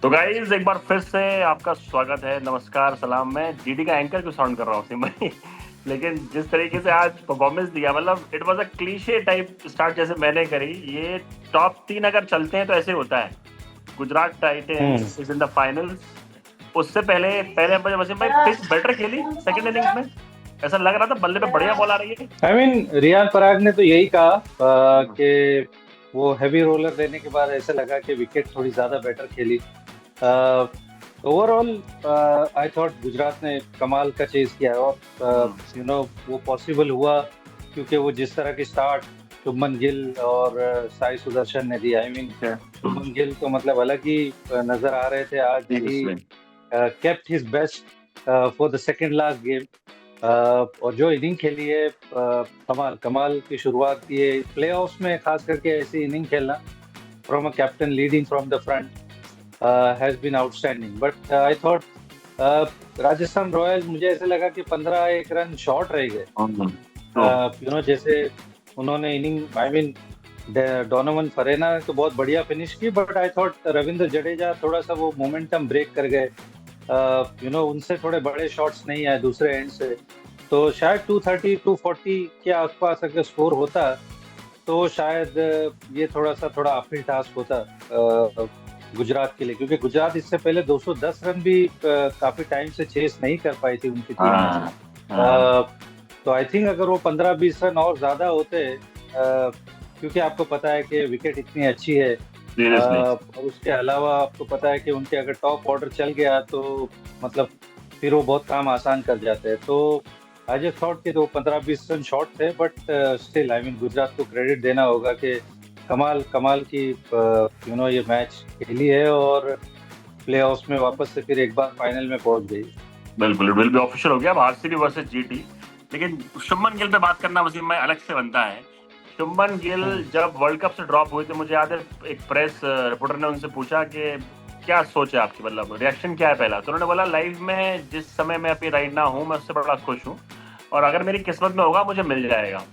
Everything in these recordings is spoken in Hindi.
तो गाइस एक बार फिर से आपका स्वागत है। नमस्कार, सलाम। मैं जीडी का एंकर क्यों साउंड कर रहा हूँ सिम भाई लेकिन जिस तरीके से आज परफॉर्मेंस दिया, मतलब it was a cliché type start जैसे मैंने करी। ये टॉप 3 अगर चलते हैं तो ऐसे होता है। Gujarat Titans is in the finals. उससे पहले पहले वसीम भाई पिच बेटर खेली सेकंड इनिंग्स में। ऐसा लग रहा था बल्ले पे बढ़िया बॉल आ रही है। आई मीन रियान पराग ने तो यही कहा कि वो हैवी रोलर देने के बाद ऐसा लगा कि विकेट थोड़ी ज्यादा बेटर खेली। ओवरऑल आई थॉट गुजरात ने कमाल का चेज किया है और वो पॉसिबल हुआ क्योंकि वो जिस तरह की स्टार्ट शुभमन गिल और साई सुदर्शन ने दिया। आई मीन शुभमन गिल तो मतलब अलग ही नजर आ रहे थे आज ही। Seriously. Kept his best for the second last game. और जो इनिंग खेली है कमाल कमाल की शुरुआत की है प्लेऑफ्स में, खास करके ऐसी इनिंग खेलना from a captain leading from the front has been outstanding. But I thought Rajasthan Royals, मुझे ऐसे लगा कि 15 रन शॉर्ट रह गए। जैसे उन्होंने इनिंग, आई मीन डोनोवन फरेना ने तो बहुत बढ़िया फिनिश की, but I thought Ravindra Jadeja थोड़ा सा वो मोमेंटम ब्रेक कर गए। उनसे थोड़े बड़े शॉट्स नहीं आए दूसरे एंड से, तो शायद 230 240 के आसपास अगर स्कोर होता तो शायद ये थोड़ा अपहिल टास्क होता गुजरात के लिए, क्योंकि गुजरात इससे पहले 210 रन भी काफी टाइम से चेस नहीं कर पाई थी उनकी टीम। हाँ हाँ। अ, तो आई थिंक अगर वो 15-20 रन और ज्यादा होते, क्योंकि आपको पता है कि विकेट इतनी अच्छी है, सीरियसली। और उसके अलावा आपको पता है कि उनके अगर टॉप ऑर्डर चल गया तो मतलब फिर वो बहुत काम आसान कर जाते हैं। तो आई जस्ट थॉट कि तो 15-20 रन शॉर्ट थे, but still I mean Gujarat को क्रेडिट देना होगा कि कमाल कमाल की ये मैच खेली है और प्लेऑफ्स में वापस से फिर एक बार फाइनल में पहुंच गई। बिल्कुल, विल बी ऑफिशियल हो गया अब आरसीबी वर्सेस जीटी। लेकिन शुभमन गिल पे बात करना वसीम भाई अलग से बनता है। शुभमन गिल हम्म। जब वर्ल्ड कप से ड्रॉप हुए थे, मुझे याद है एक प्रेस रिपोर्टर ने उनसे पूछा कि क्या सोच है आपकी, मतलब रिएक्शन क्या है पहला। तो उन्होंने बोला लाइफ में जिस समय मैं अभी राइट ना हूँ मैं उससे बड़ा खुश हूँ, और अगर मेरी किस्मत में होगा मुझे मिल जाएगा।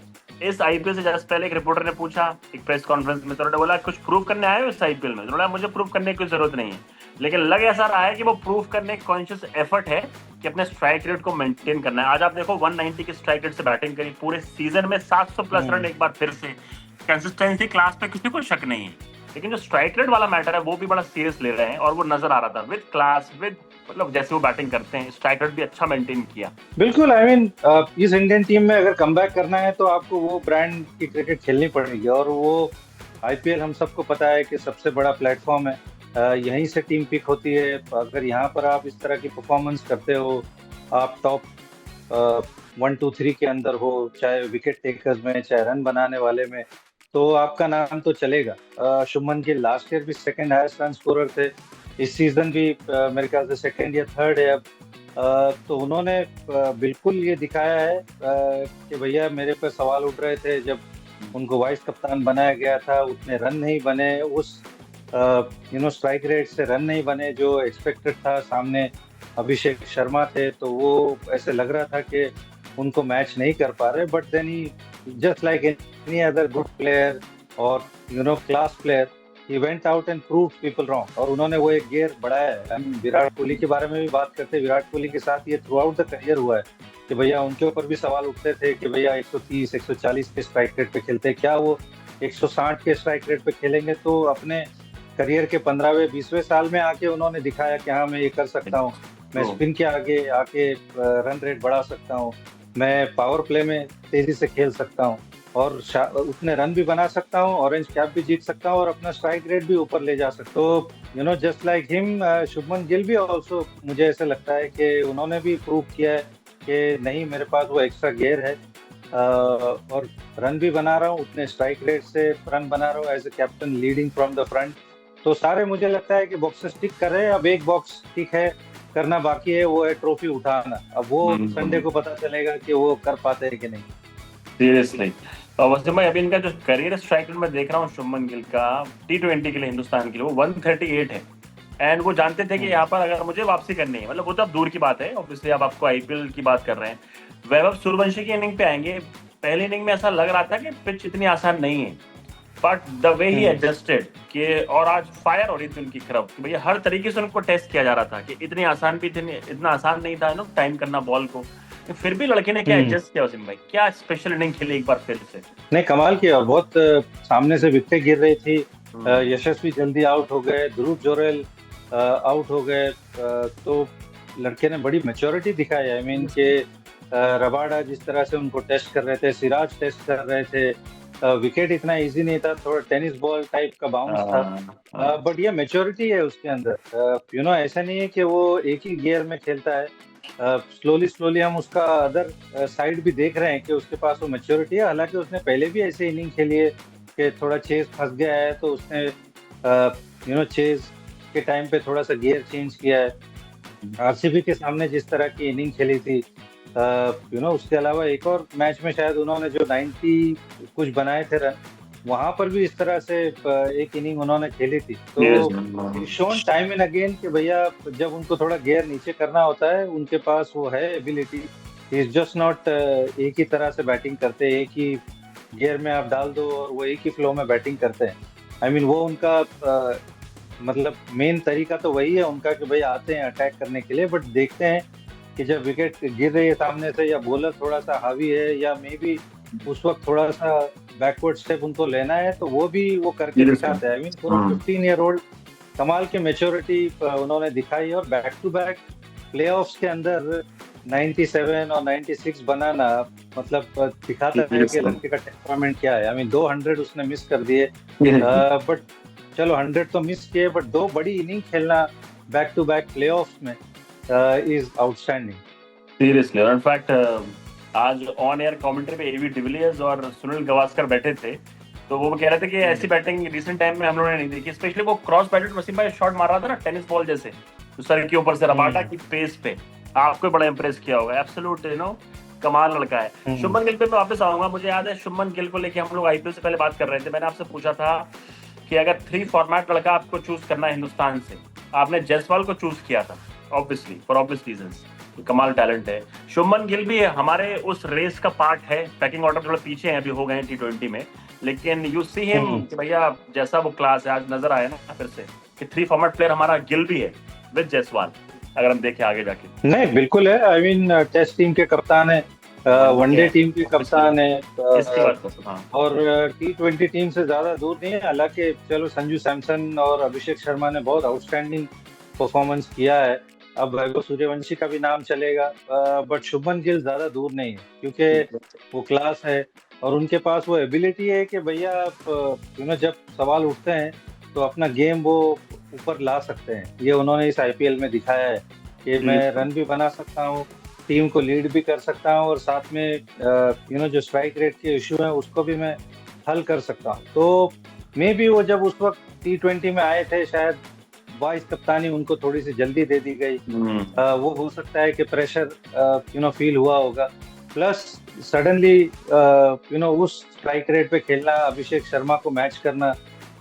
इस आईपीएल से जस्ट पहले एक रिपोर्टर ने पूछा एक प्रेस कॉन्फ्रेंस में, तो उन्होंने बोला कुछ प्रूव करने आए हो इस आईपीएल में। तो उन्होंने बोला मुझे प्रूव करने की कोई जरूरत नहीं है, लेकिन लग ऐसा रहा है कि वो प्रूव करने की कॉन्शियस एफर्ट है कि अपने स्ट्राइक रेट को मेंटेन करना है। आज आप देखो 190 के स्ट्राइक रेट से बैटिंग करी, पूरे सीजन में 700 प्लस रन, हम्म। एक बार फिर से कंसिस्टेंसी क्लास पे किसी को शक नहीं है। लेकिन जो स्ट्राइक रेट वाला मैटर है वो भी बड़ा सीरियस ले रहे हैं, और वो नजर आ रहा था विद क्लास, विद मतलब जैसे वो बैटिंग करते हैं स्ट्राइक रेट भी अच्छा मेंटेन किया। बिल्कुल, आई मीन इस इंडियन टीम में अगर कमबैक करना है तो आपको वो ब्रांड की क्रिकेट खेलनी पड़ेगी, और वो आईपीएल हम सबको पता है कि सबसे बड़ा प्लेटफॉर्म है। यहीं से टीम पिक होती है। अगर यहाँ पर आप इस तरह की परफॉर्मेंस करते हो, आप टॉप 1 2 3 के अंदर हो, चाहे विकेट टेकर्स में चाहे रन बनाने वाले में, तो आपका नाम तो चलेगा। शुभमन गिल लास्ट ईयर भी सेकंड हाईएस्ट रन स्कोरर थे, इस सीजन भी मेरे ख्याल से सेकंड या थर्ड है अब। तो उन्होंने बिल्कुल ये दिखाया है कि भैया मेरे पे सवाल उठ रहे थे जब उनको वाइस कप्तान बनाया गया था, उतने रन नहीं बने, उस स्ट्राइक रेट से रन नहीं बने जो एक्सपेक्टेड था। सामने अभिषेक शर्मा थे, तो वो ऐसे लग रहा था कि उनको मैच नहीं कर पा रहे, but then he just like any other good player और class player, he went out and prove people wrong, और उन्होंने वो एक गियर बढ़ाया है। हम विराट कोहली के बारे में भी बात करते हैं, विराट कोहली के साथ ये थ्रू आउट द करियर हुआ है कि भैया उनके ऊपर भी सवाल उठते थे कि भैया 130 140 के स्ट्राइक रेट पे खेलते हैं, क्या वो 160 के स्ट्राइक रेट पे खेलेंगे। तो अपने करियर के 15वें 20वें साल में आके उन्होंने दिखाया कि हाँ मैं ये कर सकता हूँ, मैं तो स्पिन के आगे आके रन रेट बढ़ा सकता हूँ, मैं पावर प्ले में तेजी से खेल सकता हूँ, और उतने रन भी बना सकता हूँ, ऑरेंज कैप भी जीत सकता हूँ, और अपना स्ट्राइक रेट भी ऊपर ले जा सकता हूँ। तो just like him, Shubman Gill भी ऑल्सो, मुझे ऐसा लगता है कि उन्होंने भी प्रूव किया है कि नहीं, मेरे पास वो एक्स्ट्रा गियर है, और रन भी बना रहा हूँ, उतने स्ट्राइक रेट से रन बना रहा हूँ as a captain leading from the front. तो सारे मुझे लगता है कि बॉक्सेस टिक कर रहे हैं। अब एक बॉक्स टिक है करना बाकी है, वो है ट्रॉफी उठाना। अब वो संडे को पता चलेगा कि वो कर पाते हैं कि नहीं। सीरियसली। तो वैसे मैं अभी इनका जो करियर स्ट्राइक रेट में देख रहा हूँ शुभमन गिल का, T20 के लिए हिंदुस्तान के लिए वो 138 है। एंड वो जानते थे कि हम्म। यहाँ पर अगर मुझे वापसी करनी है, मतलब वो तो अब दूर की बात है, ऑब्वियसली अब आपको आईपीएल की बात कर रहे हैं। वैभव सूर्यवंशी की इनिंग पे आएंगे। पहली इनिंग में ऐसा लग रहा था कि पिच इतनी आसान नहीं है, but the way he adjusted कि, और आज फायर हो रही थी उनकी तरफ कि भैया हर तरीके से उनको टेस्ट किया जा रहा था कि इतनी आसान भी थी, इतना आसान नहीं था ना टाइम करना बॉल को, फिर भी लड़के ने क्या एडजस्ट किया। वसीम भाई क्या स्पेशल इनिंग खेली एक बार फिर से। नहीं, कमाल किया। और बहुत सामने से विकेटें गिर रही थी। यशस्वी जल्दी आउट हो गए, ध्रुव जोरेल आउट हो गए। तो लड़के ने बड़ी मैच्योरिटी दिखाई। आई मीन के रबाडा जिस तरह से उनको टेस्ट कर रहे थे, सिराज टेस्ट कर रहे थे, विकेट इतना इजी नहीं था, थोड़ा टेनिस बॉल टाइप का बाउंस था। बट ये मैच्योरिटी है उसके अंदर। ऐसा नहीं है कि वो एक ही गियर में खेलता है। स्लोली स्लोली हम उसका अदर साइड भी देख रहे हैं कि उसके पास वो मैच्योरिटी है। हालांकि उसने पहले भी ऐसे इनिंग खेली है कि थोड़ा चेज फंस गया है तो उसने चेज के टाइम पे थोड़ा सा गियर चेंज किया है। आरसीबी के सामने जिस तरह की इनिंग खेली थी, उसके अलावा एक और मैच में शायद उन्होंने जो 90 कुछ बनाए थे रन, वहां पर भी इस तरह से एक इनिंग उन्होंने खेली थी। तो शोन टाइम एंड अगेन कि भैया जब उनको थोड़ा गियर नीचे करना होता है, उनके पास वो है एबिलिटी। इज जस्ट नॉट एक ही तरह से बैटिंग करते, एक ही गियर में आप डाल दो और वो एक ही फ्लो में बैटिंग करते हैं। आई मीन वो उनका मतलब मेन तरीका तो वही है उनका कि भाई आते हैं अटैक करने के लिए। बट देखते हैं कि जब विकेट गिर रही है सामने से, या बॉलर थोड़ा सा हावी है, या मे बी उस वक्त थोड़ा सा बैकवर्ड स्टेप उनको लेना है, तो वो भी वो करके दिखाते हैं। आई मीन पूरा 15 ईयर ओल्ड कमाल की मैच्योरिटी उन्होंने दिखाई। और बैक टू बैक प्लेऑफ्स के अंदर 97 और 96 बनाना मतलब दिखाता है कि लड़के का टेम्परामेंट क्या है। आई मीन 200 उसने मिस कर दिए, बट चलो 100 तो मिस किए, बट 2 बड़ी इनिंग खेलना बैक टू बैक प्लेऑफ्स में इज आउटस्टैंडिंग। सीरियसली। और इनफैक्ट आज ऑन एयर कमेंट्री पे एवी डिविलियर्स और सुनील गावस्कर बैठे थे, तो वो कह रहे थे कि ऐसी बैटिंग रिसेंट टाइम में हम लोगों ने नहीं देखी। स्पेशली वो क्रॉस बैटेड वसीम भाई शॉट मार रहा था ना टेनिस बॉल जैसे, तो सर के ऊपर से रबाडा की पेस पे, आपको बड़ा इंप्रेस किया होगा। एब्सोल्यूट कमाल लड़का है। शुभमन गिल पे मैं वापस आऊंगा। मुझे याद है शुभमन गिल को लेके हम लोग आईपीएल से पहले बात कर रहे थे, मैंने आपसे पूछा था कि अगर 3 फॉर्मेट लड़का आपको चूज करना है हिंदुस्तान से, आपने जायसवाल को चूज किया था ऑब्वियसली फॉर ऑब्वियस रीजंस, कमाल टैलेंट है। शुभमन गिल भी हमारे उस रेस का पार्ट है। पैकिंग ऑर्डर थोड़ा पीछे हैं, अभी हो गए हैं T20 में, लेकिन यू सी हिम कि भैया जैसा वो क्लास है आज नजर आया ना फिर से कि 3 फॉर्मेट प्लेयर हमारा गिल भी है विद जायसवाल, अगर हम देखें आगे जाके। नहीं बिल्कुल है। आई मीन टेस्ट टीम के कप्तान है, वनडे टीम के कप्तान है, और T20 टीम से ज्यादा दूर नहीं है। हालांकि चलो संजू सैमसन और अभिषेक शर्मा ने बहुत आउटस्टैंडिंग परफॉर्मेंस किया है, अब वैभव सूर्यवंशी का भी नाम चलेगा, बट शुभमन गिल ज्यादा दूर नहीं है क्योंकि वो क्लास है और उनके पास वो एबिलिटी है कि भैया जब सवाल उठते हैं तो अपना गेम वो ऊपर ला सकते हैं। ये उन्होंने इस आईपीएल में दिखाया है कि मैं रन भी बना सकता हूँ, टीम को लीड भी कर सकता हूँ, और साथ में जो स्ट्राइक रेट के इश्यू है उसको भी मैं हल कर सकता हूँ। तो मे बी वो जब उस वक्त T20 में आए थे, शायद वाइस कप्तानी उनको थोड़ी सी जल्दी दे दी गई। वो हो सकता है कि प्रेशर फील हुआ होगा। प्लस सडनली उस स्ट्राइक रेट पे खेलना, अभिषेक शर्मा को मैच करना,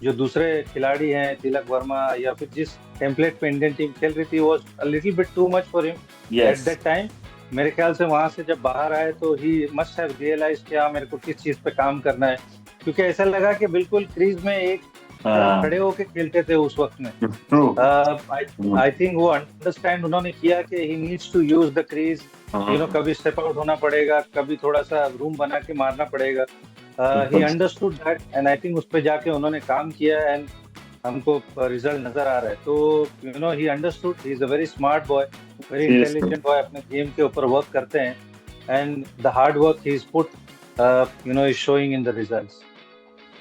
जो दूसरे खिलाड़ी हैं तिलक वर्मा या फिर जिस टेम्पलेट पे इंडियन टीम खेल रही थी, वो a little bit too much for him at that time. मेरे ख्याल से वहां से जब बाहर आए तो ही मस्ट हैव रियलाइज कि मेरे को किस चीज पे काम करना है, क्योंकि ऐसा लगा कि बिल्कुल क्रीज में एक खड़े होके खेलते थे उस वक्त में। आई थिंक वो अंडरस्टैंड उन्होंने किया कि he needs to use the crease. कभी स्टेप आउट होना पड़ेगा, कभी थोड़ा सा रूम बना के मारना पड़ेगा। He understood that and I think उस पे जाके उन्होंने काम किया एंड हमको रिजल्ट नजर आ रहा है। तो he understood, he is a very smart boy, very intelligent boy, अपने गेम के ऊपर वर्क करते हैं and the hard work he is put is showing in the results.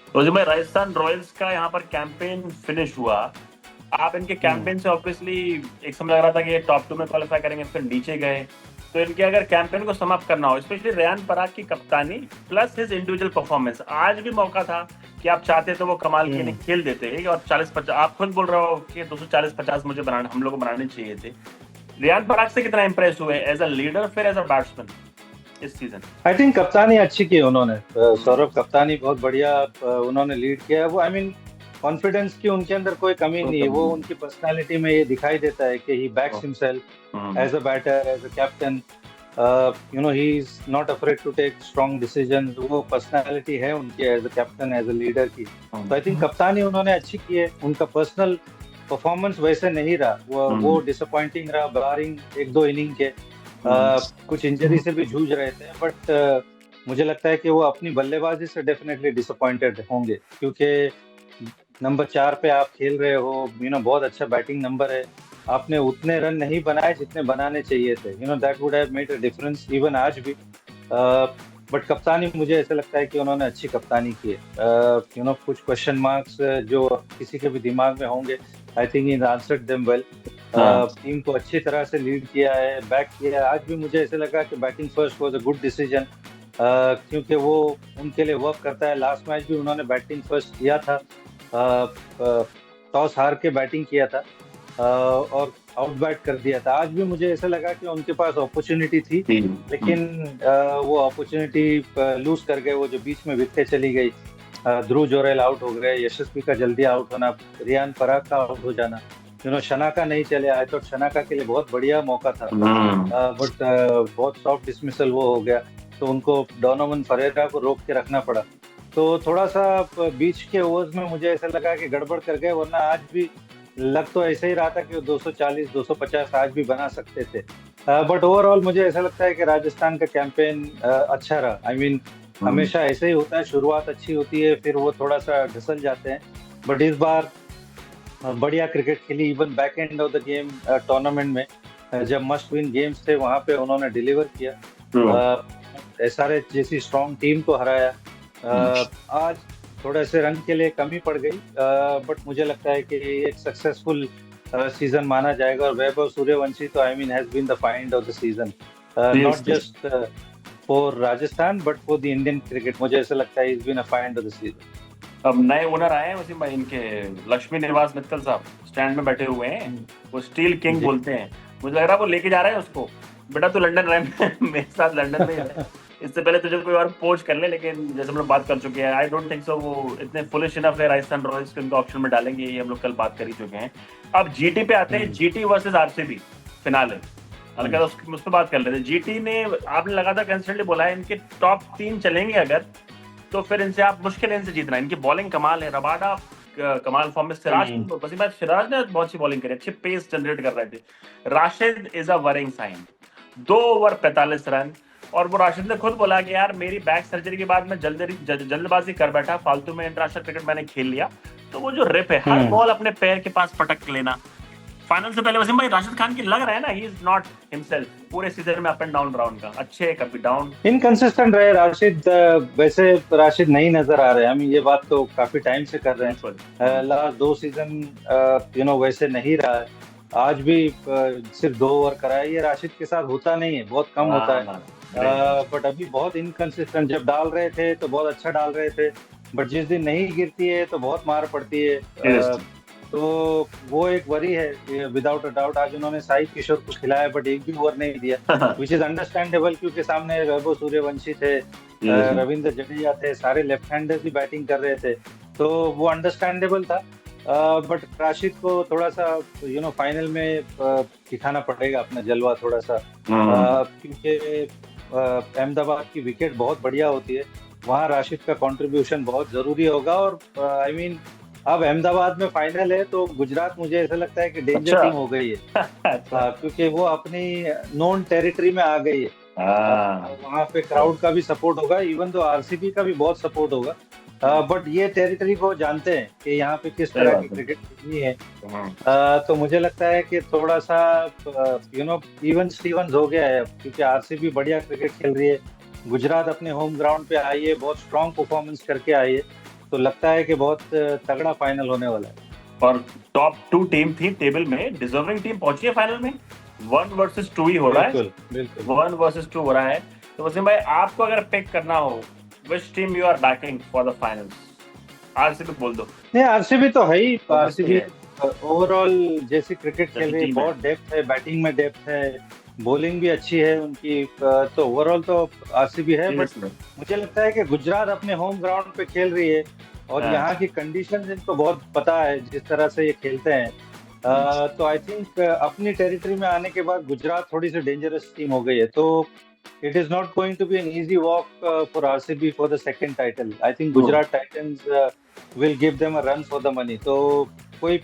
तो जो मैं राजस्थान रॉयल्स का यहाँ पर कैंपेन फिनिश हुआ, आप इनके कैंपेन से ऑब्वियसली एक समय लग रहा था कि ये टॉप 2 में क्वालिफाई करेंगे, फिर नीचे गए। तो इनके अगर कैंपेन को समाप्त करना हो, स्पेशली रेयान पराग की कप्तानी प्लस हिज इंडिविजुअल परफॉर्मेंस, आज भी मौका था कि आप चाहते तो वो कमाल की इनिंग खेल देते और 40-50, आप खुद बोल रहे हो कि 240-50 मुझे हम लोग को बनाने चाहिए थे। रेयान पराग से कितना इंप्रेस हुए एज अ लीडर फिर एज अ बैट्समैन इस सीजन? आई थिंक कप्तानी अच्छी की उन्होंने, सौरभ कप्तानी बहुत बढ़िया उन्होंने लीड किया है। वो आई मीन कॉन्फिडेंस की उनके अंदर कोई कमी नहीं है, वो उनकी पर्सनालिटी में ये दिखाई देता है कि he backs himself as a batter, as a captain. You know he is not afraid to take strong decision. वो पर्सनालिटी है उनकी as a captain, as a leader की। तो आई थिंक कप्तानी उन्होंने अच्छी की है। उनका पर्सनल परफॉर्मेंस वैसे नहीं रहा, वो डिसअपॉइंटिंग रहा बारिंग एक दो इनिंग के। कुछ इंजरी से भी जूझ रहे थे, बट मुझे लगता है कि वो अपनी बल्लेबाजी से डेफिनेटली डिसअपॉइंटेड होंगे, क्योंकि नंबर 4 पे आप खेल रहे हो, बहुत अच्छा बैटिंग नंबर है। आपने उतने रन नहीं बनाए जितने बनाने चाहिए थे, that would have made a difference even आज भी। बट कप्तानी मुझे ऐसा लगता है कि उन्होंने अच्छी कप्तानी की है। कुछ क्वेश्चन मार्क्स जो किसी के भी दिमाग में होंगे, I think he answered them well. Team को अच्छी तरह से लीड किया है, बैक किया है। आज भी मुझे ऐसा लगा कि batting first was a good decision, क्योंकि वो उनके लिए वर्क करता है। लास्ट मैच भी उन्होंने बैटिंग फर्स्ट किया था, टॉस हार के बैटिंग किया था, और आउट बैट कर दिया था। आज भी मुझे ऐसा लगा कि उनके पास अपॉर्चुनिटी थी, लेकिन वो अपॉर्चुनिटी लूज कर गए। वो जो बीच में विकेट चली गई, ध्रुव जोरेल आउट हो गए, यशस्वी का जल्दी आउट होना, रियान पराग का आउट हो जाना, शनाका नहीं चले। आई थॉट शनाका के लिए बहुत बढ़िया मौका था, बट बहुत सॉफ्ट डिसमिसल वो हो गया, तो उनको डोनोवन फरेरा को रोक के रखना पड़ा। तो थोड़ा सा बीच के ओवर्स में मुझे ऐसा लगा कि गड़बड़ कर गए, वरना आज भी लग तो ऐसे ही रहा था कि वो 240 250 आज भी बना सकते थे। बट ओवरऑल मुझे ऐसा लगता है कि राजस्थान का कैंपेन अच्छा रहा। आई मीन हमेशा ऐसे ही होता है, शुरुआत अच्छी होती है, फिर वो थोड़ा सा घिसल जाते हैं। बट इस बार बढ़िया क्रिकेट खेली। Even back end of the game tournament में, जब मस्ट विन गेम्स थे वहां पे उन्होंने डिलीवर किया। एसआरएच जैसी स्ट्रॉन्ग टीम को हराया। आज थोड़े से रन के लिए कमी पड़ गई, बट मुझे लगता है कि एक सक्सेसफुल सीजन माना जाएगा। और वैभव सूर्यवंशी तो I mean has been the find of the season, not just for Rajasthan but for the Indian cricket. मुझे ऐसा लगता है is been a find of the season. अब नए ओनर आए हैं वसीम भाई, इनके लक्ष्मी निवास मित्तल साहब स्टैंड में बैठे हुए हैं, वो स्टील किंग बोलते हैं। मुझे लग रहा है वो लेके जा रहे हैं उसको, बेटा तू लंदन रहे मेरे साथ लंदन में, इससे पहले तुझे कोई और पोच कर ले। लेकिन जैसे हम लोग बात कर चुके हैं, आई डोंट थिंक सो वो इतने फुलिश इनफ है राजस्थान रॉयल्स के उनको ऑप्शन में डालेंगे, ये हम लोग कल बात कर ही चुके हैं। अब जीटी पे आते हैं, जीटी वर्सेस आरसीबी फिनाले, हल्का उस पर बात कर लेते हैं। जीटी ने, आपने लगातार कंसिस्टेंटली बोला है इनके टॉप 3 चलेंगे अगर, तो फिर इनसे आप मुश्किल है इनसे जीतना। इनकी बॉलिंग कमाल है, रबाडा कमाल फॉर्म में, सिराज ने बहुत सी बॉलिंग करी, अच्छे पेस जनरेट कर रहे थे। Rashid is a worrying sign, 2 over 45 run. और वो राशिद ने खुद बोला कि यार मेरी बैक सर्जरी के बाद मैं जल्दबाजी कर बैठा, फालतू में इंटरनेशनल क्रिकेट मैंने खेल लिया। तो वो जो रिप है, हर बॉल अपने पैर के पास पटक लेना। फाइनल से पहले वसीम भाई राशिद खान की लग रहा है ना, ही इज नॉट हिमसेल्फ। पूरे सीजन में अप एंड डाउन रहा उनका, अच्छे कभी डाउन, इनकंसिस्टेंट रहे राशिद। वैसे राशिद नहीं नजर आ रहे, हम ये बात तो काफी टाइम से कर रहे हैं। लास्ट 2 सीजन वैसे नहीं रहा है। आज भी सिर्फ 2 ओवर कराया, ये राशिद के साथ होता नहीं है, बहुत कम होता है। बट अभी बहुत इनकंसिस्टेंट, जब डाल रहे थे तो बहुत अच्छा डाल रहे थे, बट जिस दिन नहीं गिरती है तो बहुत मार पड़ती है। तो वो एक वरी है विदाउट अ डाउट। आज उन्होंने साई किशोर को खिलाया, बट एक भी ओवर नहीं दिया, विच इज अंडरस्टैंडेबल, क्योंकि सामने वैभव सूर्यवंशी थे, रविंद्र जडेजा थे, सारे लेफ्ट हैंडर्स भी बैटिंग कर रहे थे, तो वो अंडरस्टैंडेबल था। बट राशिद को थोड़ा सा फाइनल में दिखाना पड़ेगा अपना जलवा थोड़ा सा, क्योंकि अहमदाबाद की विकेट बहुत बढ़िया होती है, वहाँ राशिद का कंट्रीब्यूशन बहुत जरूरी होगा। और आई मीन अब अहमदाबाद में फाइनल है, तो गुजरात मुझे ऐसा लगता है कि डेंजर टीम हो गई है। क्योंकि वो अपनी नॉन टेरिटरी में आ गई है। वहाँ पे क्राउड का भी सपोर्ट होगा, इवन तो आरसीबी का भी बहुत सपोर्ट होगा, बट ये टेरिटरी को जानते हैं कि यहाँ पे किस तरह की क्रिकेट खेलनी है। तो मुझे लगता है कि थोड़ा सा इवन स्टीवंस हो गया है, क्योंकि आरसीबी बढ़िया क्रिकेट खेल रही है, गुजरात अपने होम ग्राउंड पे आई है, बहुत स्ट्रॉन्ग परफॉर्मेंस करके आई है, तो लगता है कि बहुत तगड़ा फाइनल होने वाला है। और टॉप 2 टीम थी टेबल में, डिजर्विंग टीम पहुंची है फाइनल में। 1 वर्सेस 2 ही हो रहा है, 1 वर्सेस 2 हो रहा है। तो वसीम भाई आपको अगर पिक करना हो, which team you are backing for the finals? RCB बोल दो। नहीं, आरसीबी तो है ही। आरसीबी ओवरऑल जैसी क्रिकेट खेल रही है, बहुत डेप्थ है, बैटिंग में डेप्थ है, बॉलिंग भी अच्छी है उनकी, तो ओवरऑल तो आरसीबी है। बट मुझे लगता है कि गुजरात अपने होम ग्राउंड पे खेल रही है, और यहाँ की कंडीशंस इनको बहुत पता है, जिस तरह से ये खेलते हैं। तो आई थिंक अपनी टेरिटरी में आने के बाद गुजरात थोड़ी सी डेंजरस टीम हो गई है, तो it is not going to be an easy walk for RCB for the second title. I think Gujarat Titans will give them a run for the money. तो कोई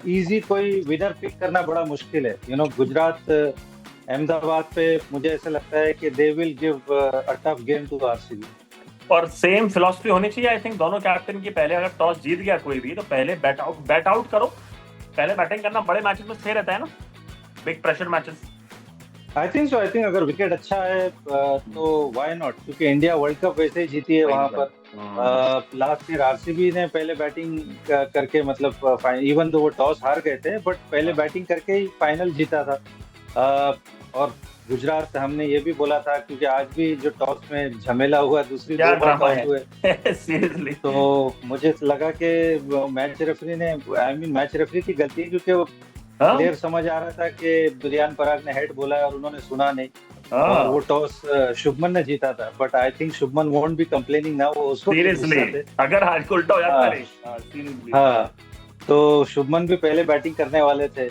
इजी कोई विनर पिक करना बड़ा मुश्किल है। गुजरात अहमदाबाद पे मुझे ऐसा लगता है कि they will give a tough game to RCB. और सेम फिलॉसफी होनी चाहिए आई थिंक दोनों कैप्टन की। पहले अगर टॉस जीत गया कोई भी तो पहले बैट आउट करो। पहले बैटिंग करना बड़े मैचेस में सही रहता है ना, big pressure matches. I think so. I think अगर विकेट अच्छा है तो व्हाई नॉट, क्योंकि इंडिया वर्ल्ड कप वैसे ही जीती है वहां पर। लास्ट ईयर आरसीबी ने पहले बैटिंग करके, मतलब इवन तो वो टॉस हार गए थे, बट पहले बैटिंग करके ही फाइनल जीता था। और गुजरात, हमने ये भी बोला था, क्योंकि आज भी जो टॉस में झमेला हुआ, दूसरी दो बार टॉस हुए सीरियसली। तो मुझे लगा कि मैच रेफरी की गलती है, क्योंकि वो प्लेयर समझ आ रहा था कि रियान पराग ने हेड बोला और उन्होंने सुना नहीं, और वो टॉस शुभमन ने जीता था। But I think Shubman won't be complaining ना, वो उसको सीरियसली अगर आज उल्टा हो जाता है। हाँ, तो शुभमन भी पहले बैटिंग करने वाले थे,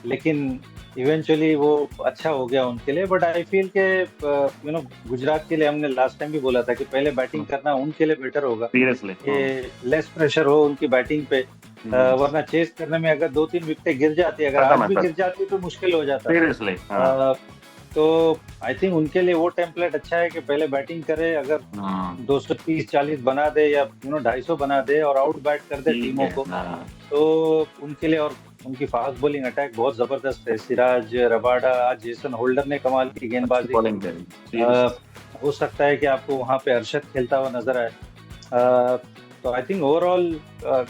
लेकिन इवेंचुअली वो अच्छा हो गया उनके लिए। बट आई फील के गुजरात के लिए हमने लास्ट टाइम भी बोला था कि पहले बैटिंग करना उनके लिए बेटर होगा, कि लेस प्रेशर हो उनकी बैटिंग पे, वरना चेस करने में अगर 2-3 विकेट गिर जाती है, अगर आज भी गिर जाती तो मुश्किल हो जाता। तो आई थिंक उनके लिए वो टेम्पलेट अच्छा है कि पहले बैटिंग करे, अगर 230-40 बना दे या 250 बना दे और आउट बैट कर दे टीमों को, तो उनके लिए। और उनकी फास्ट बॉलिंग अटैक बहुत जबरदस्त है। सिराज, रबाडा, आज जेसन होल्डर ने कमाल की गेंदबाजी। हो सकता है कि आपको वहां पे अरशद खेलता हुआ नजर आए। तो आई थिंक ओवरऑल,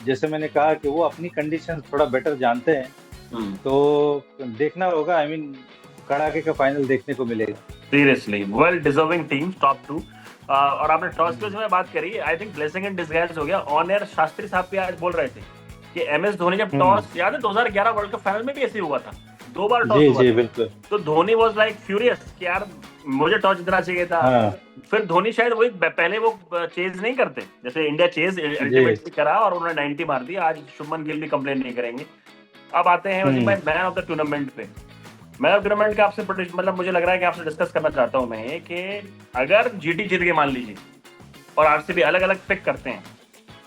जैसे मैंने कहा कि वो अपनी कंडीशन थोड़ा बेटर जानते हैं, तो देखना होगा। आई मीन कड़ाके का फाइनल देखने को मिलेगा। Seriously well deserving team top 2। और आपने टॉस के में बात करी, I think blessing in disguise हो गया। ऑन एयर शास्त्री साहब भी आज बोल रहे थे कि एमएस धोनी जब टॉस, याद है 2011 वर्ल्ड कप फाइनल में भी ऐसे हुआ था, 2 बार टॉस हुआ था। बिल्कुल। तो धोनी वाज लाइक फ्यूरियस कि यार मुझे टॉस जीतना चाहिए था। फिर धोनी शायद वही पहले वो चेज नहीं करते, जैसे इंडिया चेज अल्टीमेटली करा और उन्होंने 90 मार दी। आज शुभमन गिल भी कंप्लेन नहीं करेंगे। अब आते हैं मैन ऑफ द टूर्नामेंट पे। मैन ऑफ टूर्नामेंट का आपसे मतलब मुझे लग रहा है कि आपसे डिस्कस करना चाहता हूं मैं कि अगर जीटी जीत गए मान लीजिए और आरसीबी अलग अलग पिक करते हैं,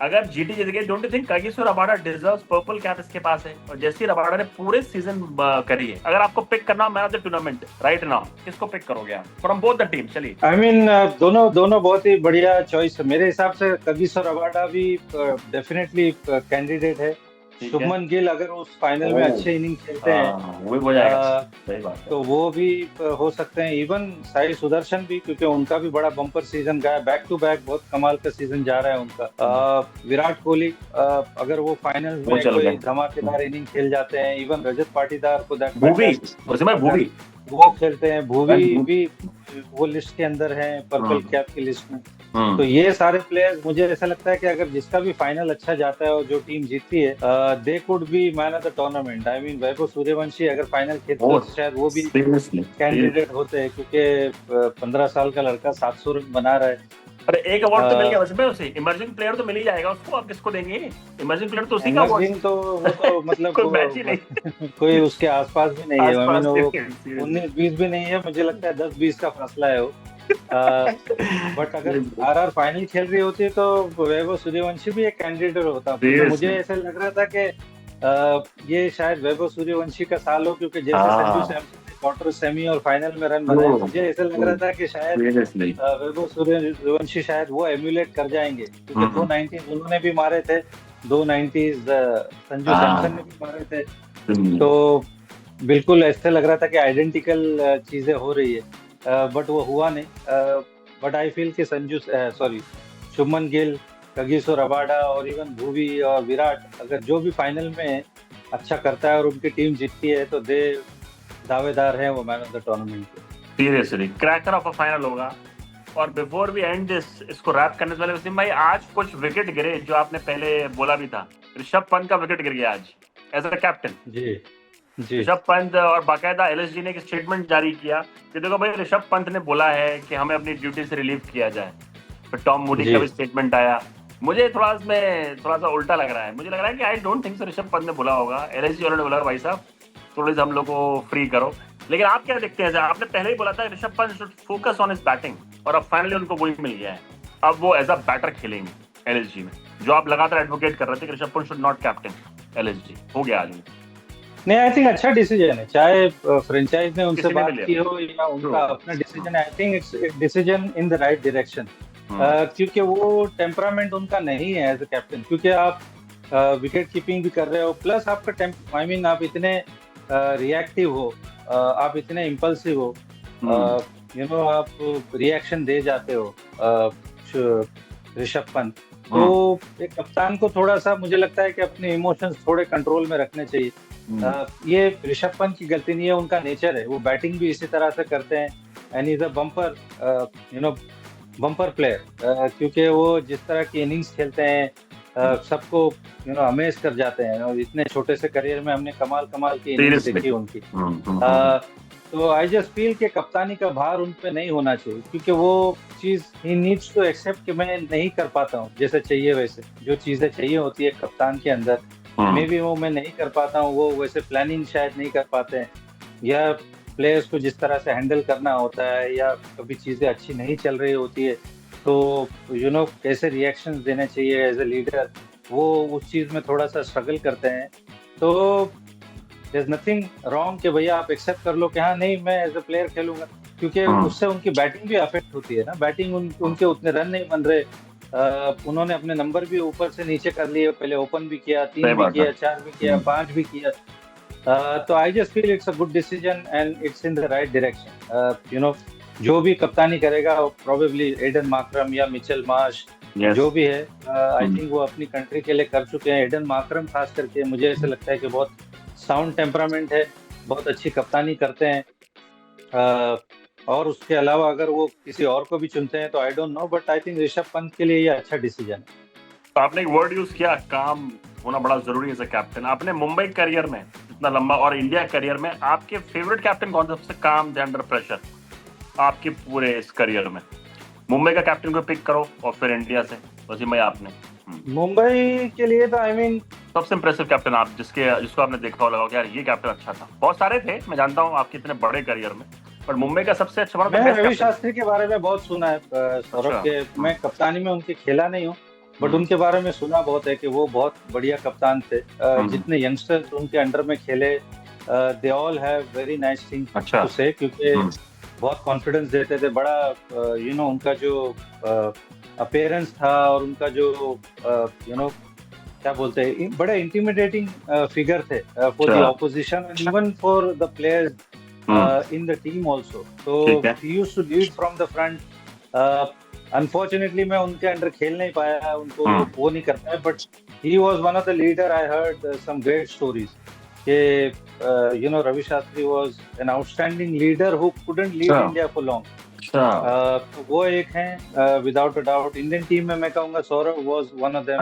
अगर जीटी जीत गए, don't you think Kagiso Rabada deserves purple cap इसके पास है? और जैसे रबाडा ने पूरे सीजन करी है, अगर आपको पिक करना man of the tournament right now, किसको पिक करोगे आप फ्रॉम बोथ द टीम? चलिए, आई मीन दोनों बहुत ही बढ़िया चॉइस है मेरे हिसाब से। कागिसो रबाडा भी डेफिनेटली कैंडिडेट है। शुभमन गिल अगर उस फाइनल में अच्छे इनिंग खेलते हैं, वो भी हो जाएगा। सही बात है। तो वो भी हो सकते हैं। इवन साई सुदर्शन भी, क्योंकि उनका भी बड़ा बम्पर सीजन गया, बैक टू बैक बहुत कमाल का सीजन जा रहा है उनका। विराट कोहली अगर वो फाइनल में कोई धमाकेदार इनिंग खेल जाते हैं, इवन रजत पाटीदार को वो खेलते हैं, भूवी भी वो लिस्ट के अंदर है, पर्पल कैप की लिस्ट में। तो ये सारे प्लेयर्स, मुझे ऐसा लगता है कि अगर जिसका भी फाइनल अच्छा जाता है और जो टीम जीतती है, they could be man of the tournament. I mean Vaibhav Suryavanshi अगर फाइनल खेलते तो शायद वो भी कैंडिडेट होते हैं, क्योंकि 15 साल का लड़का 700 रन बना रहा है। अरे एक अवार्ड तो मिल गया उसमें, उसे इमर्जिंग प्लेयर तो मिल ही जाएगा उसको। आप किसको देंगे इमर्जिंग प्लेयर? तो उसी का अवार्ड तो वो तो मतलब कोई मैच ही नहीं कोई उसके आसपास भी नहीं है। आई मीन वो 19-20 भी नहीं है, मुझे लगता है 10-20 का फासला है वो। बट अगर आरआर फाइनल खेल रही होती तो वैभव सूर्यवंशी भी एक कैंडिडेट होता। तो मुझे ऐसा लग रहा था कि ये शायद वैभव सूर्यवंशी का साल हो, क्योंकि जैसे संजू सैमसन क्वार्टर, सेमी और फाइनल में रन बनाए, मुझे ऐसा लग रहा था कि शायद वैभव सूर्यवंशी शायद वो एम्यूलेट कर जाएंगे, क्योंकि 2 90s उन्होंने भी मारे थे, 2 90s संजू सैमसन ने भी मारे थे। तो बिल्कुल ऐसा लग रहा था कि आइडेंटिकल चीजें हो रही है, बट वो हुआ नहीं। बट आई फील कि शुभमन गिल, कागिसो रबाडा और इवन भूवी और विराट, अगर जो भी फाइनल में अच्छा करता है और उनकी टीम जीतती है, तो दावेदार हैं वो मैन ऑफ द टूर्नामेंट के। Seriously cracker of a final होगा। और बिफोर वी एंड दिस, इसको रैप करने से पहले वसीम भाई, आज कुछ विकेट गिरे जो आपने पहले बोला भी था। ऋषभ पंत का विकेट गिर गया आज एज अ कैप्टन। जी ऋषभ पंत, और बाकायदा एलएसजी ने एक स्टेटमेंट जारी किया कि देखो भाई, ऋषभ पंत ने बोला है कि हमें अपनी ड्यूटी से रिलीव किया जाए। फिर टॉम मूडी का भी स्टेटमेंट आया मुझे थोड़ा सा उल्टा लग रहा है, मुझे लग रहा है कि आई don't think so Rishabh Pant ने बोला होगा, एलएसजी वालों ने बोला भाई साहब थोड़े से हम लोग को फ्री करो। लेकिन आप क्या देखते हैं, आपने पहले ही बोला था Rishabh Pant should focus on his batting, और अब फाइनली उनको वही मिल गया है, अब वो एज अ बैटर खेलेंगे एलएसजी में, जो आप लगातार एडवोकेट कर रहे थे कि Rishabh Pant should not captain LSG, हो गया आज में। नहीं, आई थिंक अच्छा डिसीजन है, चाहे फ्रेंचाइज ने उनसे किसी ने बात भी लिया की हो या उनका True. अपना डिसीजन है, I think it's decision in the right direction. क्योंकि वो टेम्परामेंट उनका नहीं है एज अ कैप्टन, क्योंकि आप विकेट कीपिंग भी कर रहे हो, प्लस आपका आई मीन आप इतने रिएक्टिव हो, आप इतने इम्पल्सिव हो, आप रिएक्शन दे जाते हो ऋषभ पंत। तो एक कप्तान को थोड़ा सा मुझे लगता है कि अपने इमोशंस थोड़े कंट्रोल में रखने चाहिए। ये ऋषभ पंत की गलती नहीं है, उनका नेचर है, वो बैटिंग भी इसी तरह से करते हैं, and is a bumper bumper player, क्योंकि वो जिस तरह की इनिंग्स खेलते हैं सबको अमेज कर जाते हैं, और इतने छोटे से करियर में हमने कमाल की इनिंग्स देखी उनकी। तो आई जस्ट फील कि कप्तानी का भार उन पे नहीं होना चाहिए, क्योंकि वो चीज ही नीड्स टू एक्सेप्ट कि मैं नहीं कर पाता हूँ जैसे चाहिए, वैसे जो चीजें चाहिए होती है कप्तान के अंदर मे भी वो मैं नहीं कर पाता हूँ, वो वैसे प्लानिंग शायद नहीं कर पाते हैं, या प्लेयर्स को जिस तरह से हैंडल करना होता है, या कभी चीजें अच्छी नहीं चल रही होती है तो कैसे रिएक्शंस देने चाहिए एज ए लीडर, वो उस चीज में थोड़ा सा स्ट्रगल करते हैं। तो देयर इज नथिंग रॉन्ग कि भैया आप एक्सेप्ट कर लो कि हाँ नहीं मैं एज ए प्लेयर खेलूंगा, क्योंकि उससे उनकी बैटिंग भी अफेक्ट होती है ना, बैटिंग उनके उतने रन नहीं बन रहे, उन्होंने अपने नंबर भी ऊपर से नीचे कर लिए, पहले ओपन भी किया, 3 भी किया, 4 भी किया, 5 भी किया, तो आई just feel it's a good decision and it's in the right direction. जो भी कप्तानी करेगा प्रोबेबली एडन मार्करम या मिचेल मार्श, जो भी है, आई थिंक वो अपनी कंट्री के लिए कर चुके हैं। एडन मार्करम खास करके मुझे ऐसा लगता है कि बहुत साउंड टेम्परामेंट है, बहुत अच्छी कप्तानी करते हैं, और उसके अलावा अगर वो किसी और को भी चुनते हैं तो I don't know, but I think Rishabh Pant के लिए ये अच्छा डिसीजन है। तो आपने एक वर्ड यूज किया, काम होना बड़ा जरूरी है एज अ कैप्टन। आपने मुंबई करियर में इतना लंबा और इंडिया करियर में आपके फेवरेट कैप्टन कौन सा, सबसे काम थे अंडर प्रेशर आपके पूरे इस करियर में? मुंबई का कैप्टन को पिक करो और फिर इंडिया से, वसीम भाई आपने मुंबई के लिए तो आई मीन सबसे इंप्रेसिव कैप्टन आप जिसको आपने देखा हो, लगा कि यार ये कैप्टन अच्छा था? बहुत सारे थे, मैं जानता हूँ आपके इतने बड़े करियर में, पर मुंबई का सबसे अच्छा मैं रवि शास्त्री के बारे में बहुत सुना है सौरभ के, मैं कप्तानी में उनके खेला नहीं हूँ, बट उनके बारे में सुना बहुत है कि वो बहुत बढ़िया कप्तान थे। जितने यंगस्टर्स उनके अंडर में खेले, they all have very nice thing to say, क्योंकि बहुत कॉन्फिडेंस देते थे, बड़ा उनका जो अपीयरेंस था और उनका जो क्या बोलते हैं, बड़े इंटिमिडेटिंग फिगर थे for the opposition and even for the players in the team also. तो he used to lead from the front. Unfortunately मैं उनके अंडर खेल नहीं पाया, उनको वो नहीं कर पाया, but he was one of the leader. I heard some great stories कि Ravi Shastri was an outstanding leader who couldn't lead India for long. तो वो एक हैं without a doubt. Indian team में मैं कहूँगा Saurav was one of them,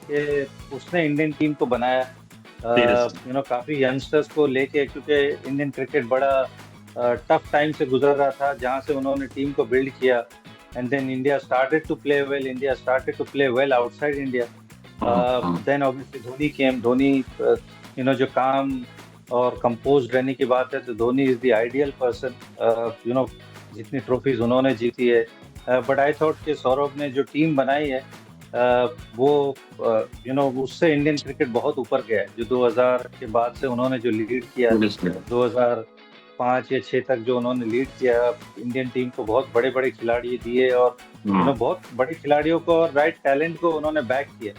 कि उसने इंडियन टीम को बनाया, काफी यंगस्टर्स को लेके, क्योंकि इंडियन क्रिकेट बड़ा टफ टाइम से गुजर रहा था, जहाँ से उन्होंने टीम को बिल्ड किया, and then India started to play well. India started to play well outside India. Then obviously Dhoni came. Dhoni, जो काम और composed रहने की बात है, तो Dhoni is the ideal person. जितनी ट्रॉफीज उन्होंने जीती है, but I thought कि सौरभ ने जो टीम बनाई है, वो उससे इंडियन क्रिकेट बहुत ऊपर गया है। जो 2000 के बाद से उन्होंने जो लीड किया, 2005 या 6 तक जो उन्होंने लीड किया इंडियन टीम को, बहुत बड़े बड़े खिलाड़ी दिए, और बहुत बड़े खिलाड़ियों को और राइट टैलेंट को उन्होंने बैक किया।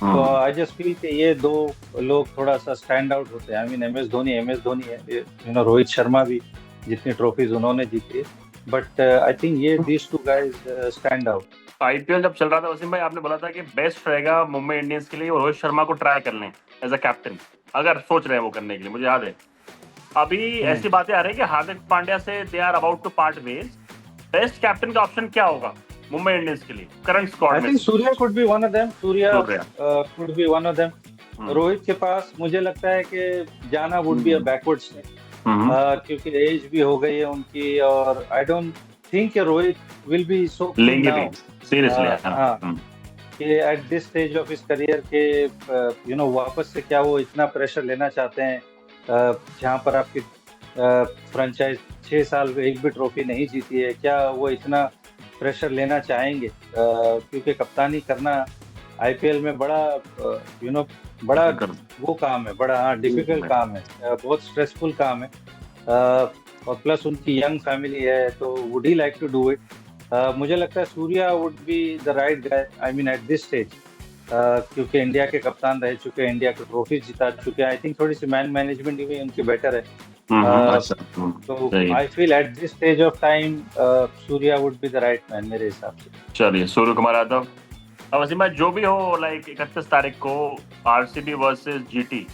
तो आई जस्ट फील कि ये दो लोग थोड़ा सा स्टैंड आउट होते हैं। I mean M S Dhoni है, रोहित शर्मा भी जितनी ट्रॉफीज उन्होंने जीती, बट आई थिंक ये these two guys stand out. IPL जब चल रहा था वसीम भाई, आपने बोला था कि बेस्ट रहेगा मुंबई इंडियंस के लिए रोहित शर्मा को ट्राई कर लें एज अ कैप्टन, अगर सोच रहे हैं वो करने के लिए। मुझे याद है अभी ऐसी बातें आ रही है कि हार्दिक पांड्या से they are about to part ways. Best captain का ऑप्शन क्या होगा मुंबई इंडियंस के लिए करंट स्क्वाड में? I think Surya could be one of them. Could be one of them. Rohit के पास मुझे लगता है कि जाना would be a backward step, क्योंकि एज भी हो गई है उनकी, और I don't think Rohit will be so seriously. कि at this stage of his career के वापस से क्या वो इतना प्रेशर लेना चाहते हैं, जहाँ पर आपकी फ्रेंचाइज 6 साल एक भी ट्रॉफी नहीं जीती है, क्या वो इतना प्रेशर लेना चाहेंगे? क्योंकि कप्तानी करना आईपीएल में बड़ा बड़ा वो काम है, बड़ा डिफिकल्ट काम है, बहुत स्ट्रेसफुल काम है, और प्लस उनकी यंग फैमिली है, तो would he like to do it? मुझे लगता है Surya would be the right guy, I mean at this stage, क्योंकि इंडिया के कप्तान रह चुके हैं, इंडिया के ट्रॉफी जिता चुके हैं। आई थिंक थोड़ी सी मैन मैनेजमेंट भी उनकी बेटर है, तो I feel at this stage of time Surya would be the right man मेरे हिसाब से। चलिए, सूर्य कुमार यादव। अब वसीम भाई, जो भी हो, लाइक 31 तारीख को आरसीबी वर्सेस जीटी,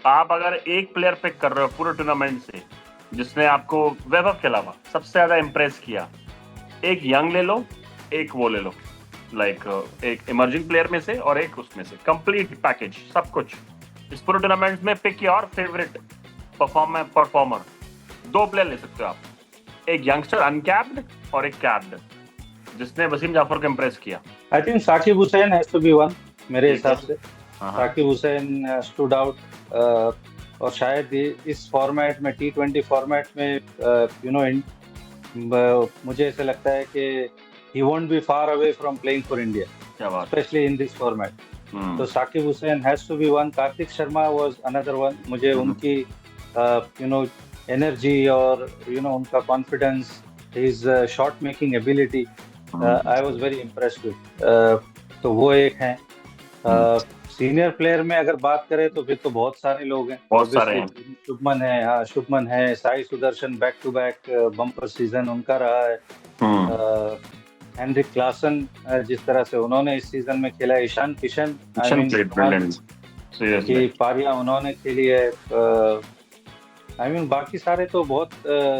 आप अगर एक प्लेयर पिक कर रहे हो पूरे टूर्नामेंट से जिसने आपको वैभव के अलावा सबसे ज्यादा इम्प्रेस किया, एक यंग ले लो, एक वो ले लो, लाइक एक इमर्जिंग प्लेयर में से और एक उसमें से, कंप्लीट पैकेज, सब कुछ इस पूरे टूर्नामेंट में पिक किया, और फेवरेट परफॉर्मर 2 प्लेयर ले सकते हो आप, एक यंगस्टर अनकैप्ड और एक कैप्ड जिसने वसीम जाफर को इम्प्रेस किया। I think Saqib Hussain has to be one मेरे हिसाब से। साकिब हुसैन स्टूड आउट, और शायद इस फॉर्मेट में, T20 फॉर्मेट में, मुझे ऐसा लगता है कि he won't be far away from playing for India, especially in this format. तो Saqib Hussain has to be one. Kartik Sharma was another one. मुझे उनकी एनर्जी और उनका confidence, his shot making ability, I was very impressed with. तो वो एक हैं। सीनियर प्लेयर में अगर बात करें तो फिर तो बहुत सारे लोग हैं, बहुत सारे हैं। शुभमन है, Sai Sudharsan back to back bumper season उनका रहा है। हेनरिक क्लासन जिस तरह से उन्होंने इस सीजन में खेला, ईशान किशन की पारियां उन्होंने खेली है। बाकी सारे तो बहुत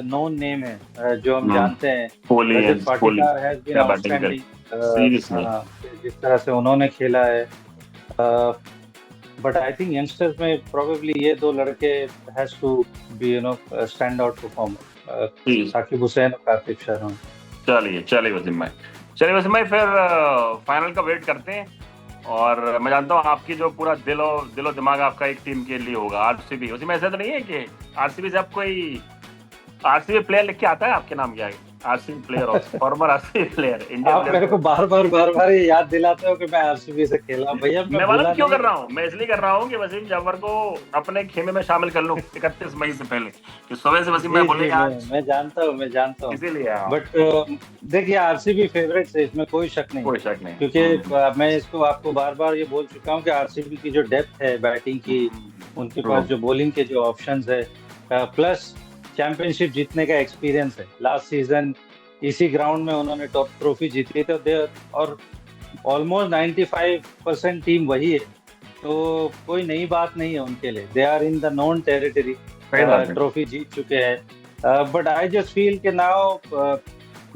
नोन नेम है जो हम जानते हैं। पाटीदार हैज बीन आउटस्टैंडिंग, जिस तरह से उन्होंने खेला है। बट आई थिंक यंगस्टर्स में प्रोबेबली ये 2 लड़के has to be stand out performer, Saqib Hussain और कार्तिक शर्मा। चलिए वसीम भाई, फिर फाइनल का वेट करते हैं। और मैं जानता हूँ आपकी जो पूरा दिलो दिमाग आपका एक टीम के लिए होगा, आरसीबी। वसीम, ऐसा तो नहीं है कि आरसीबी से आप कोई आरसीबी प्लेयर लिख के आता है आपके नाम के आगे? आरसीबी प्लेयर और फॉर्मर आरसीबी प्लेयर, इंडिया आप मेरे को बार-बार ये याद दिलाते हो कि मैं आरसीबी से खेला। भैया मैं मालूम क्यों कर रहा हूँ? मैं इसलिए कर रहा हूँ कि वसीम जाफर को अपने खेमे में शामिल कर लूं 31 मई से पहले, कि सुबह से वसीम भाई बोलेगा। मैं जानता हूँ इसीलिए। बट देखिए, आरसीबी फेवरेट है, इसमें कोई शक नहीं, क्योंकि मैं इसको आपको बार-बार ये बोल चुका हूँ कि आरसीबी की जो डेप्थ है बैटिंग की, उनके पास जो बॉलिंग के जो ऑप्शंस है, प्लस चैंपियनशिप जीतने का एक्सपीरियंस है। लास्ट सीजन इसी ग्राउंड में उन्होंने टॉप ट्रॉफी जीती थी, और ऑलमोस्ट 95% टीम वही है, तो कोई नई बात नहीं है उनके लिए। They are in the known territory, trophy जीत चुके हैं। बट आई जस्ट फील कि नाउ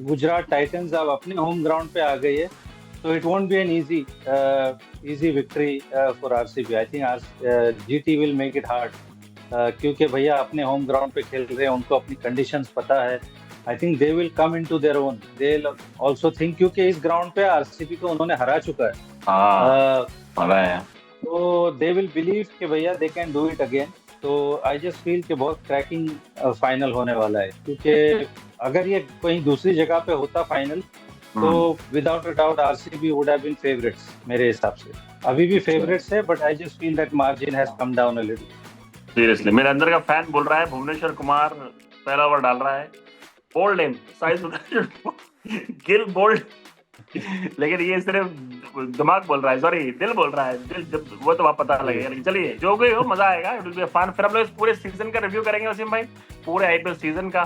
गुजरात टाइटंस अब अपने होम ग्राउंड पे आ गई है, तो it won't be an easy victory for RCB. I think GT will make it hard, क्योंकि भैया अपने होम ग्राउंड पे खेल रहे हैं, उनको अपनी कंडीशंस पता है। I think they will come into their own, they also think, क्योंकि इस ग्राउंड पे आरसीबी को उन्होंने हरा चुका है, तो दे विल बिलीव कि भैया they can do it again. तो आई जस्ट फील कि बहुत क्रैकिंग फाइनल होने वाला है, क्योंकि अगर ये कहीं दूसरी जगह पे होता फाइनल, तो without a doubt RCB would have been favourites मेरे हिसाब से। अभी भी फेवरेट्स है, but I just feel that margin has come down a little. Seriously, मेरे अंदर का फैन बोल रहा है भुवनेश्वर कुमार पहला ओवर डाल रहा है, बोल्ड नेम, साइज गिल बोल्ड, लेकिन ये सिर्फ दिमाग बोल रहा है, सॉरी दिल बोल रहा है, दिल वो तो पता लगेगा। लेकिन चलिए, जो भी हो, मजा आएगा, इट विल बी फन। फिर हम लोग पूरे सीजन का रिव्यू करेंगे वसीम भाई, पूरे आईपीएल सीजन का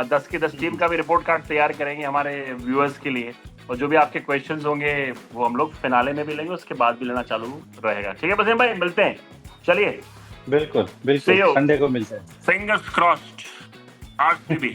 10 की 10 टीम का भी रिपोर्ट कार्ड तैयार करेंगे हमारे व्यूअर्स के लिए, और जो भी आपके क्वेश्चंस होंगे वो हम लोग फिनाले में भी लेंगे, उसके बाद भी लेना चालू रहेगा। ठीक है वसीम भाई, मिलते हैं। चलिए, बिल्कुल संडे को मिलते हैं। Fingers crossed, RCB.